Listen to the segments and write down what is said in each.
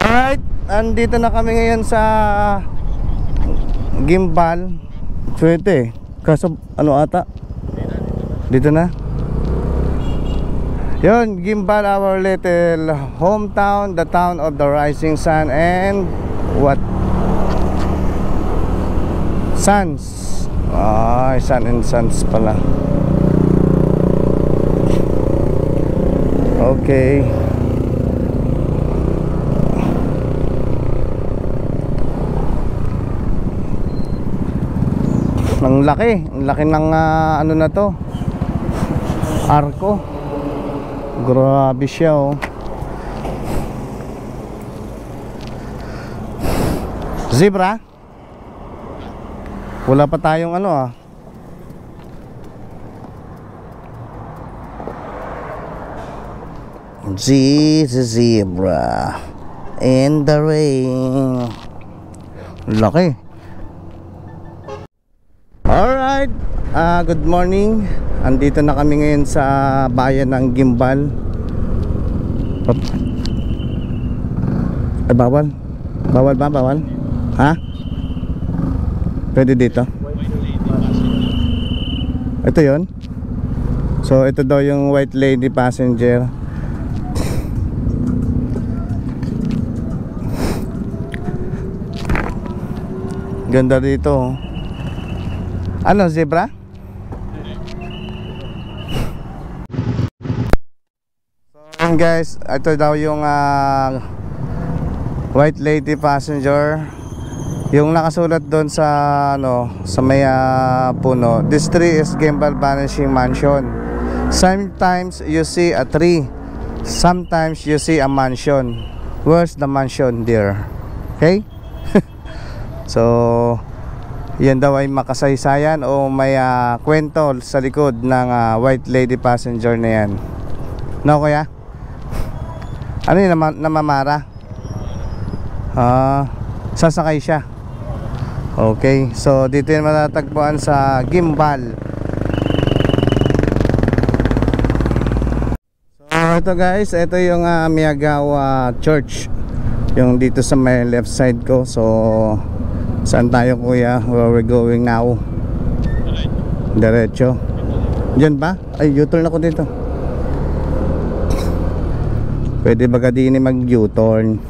Alright, andito na kami ngayon sa Gimbal. Swerte kaso ano ata dito na yun, Gimbal, our little hometown, the town of the rising sun and what? Suns. Ay, sun and suns pala. Okay. Ang laki ng ano na to, arko. Grabe siya oh. Zebra? Wala pa tayong ano ah. Zebra in the rain. Laki. Alright, good morning. Andito na kami ngayon sa bayan ng Gimbal. Ay, bawal? Bawal ba? Bawal? Ha? Pwede dito? Ito yon. So ito daw yung white lady passenger. Ganda dito oh. Ano, zebra? So guys, ito daw yung white lady passenger. Yung nakasulat doon sa ano, sa may puno. This tree is Gimbal Vanishing Mansion. Sometimes you see a tree, sometimes you see a mansion. Where's the mansion, dear? Okay? So yan daw ay makasaysayan o may kwento sa likod ng white lady passenger na yan. No, kuya? Ano yun, namamara? Sasakay siya. Okay, so dito yan matatagpuan sa Gimbal. So ito guys, ito yung Miyagawa Church. Yung dito sa may left side ko. So saan tayo kuya? Where we're going now? Diretso. Diyan ba? Ay, U-turn ako dito. Pwede ba kadini mag U-turn?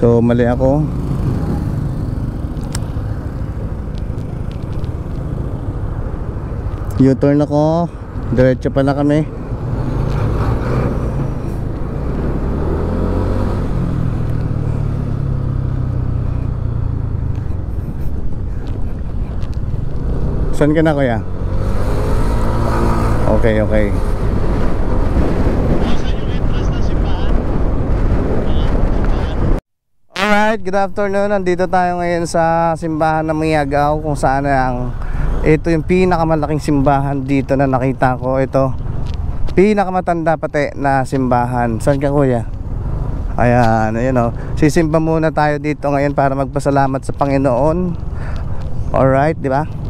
So mali ako. U-turn ako. Diretso pala kami. Saan ka na kuya? Okay, okay. Alright, good afternoon. Nandito tayo ngayon sa simbahan ng Miyagaw, kung saan ito yung pinakamalaking simbahan dito na nakita ko. Ito, pinakamatanda pati na simbahan. Saan ka kuya? Ayan, ayun o. Sisimba muna tayo dito ngayon para magpasalamat sa Panginoon. Alright, di ba?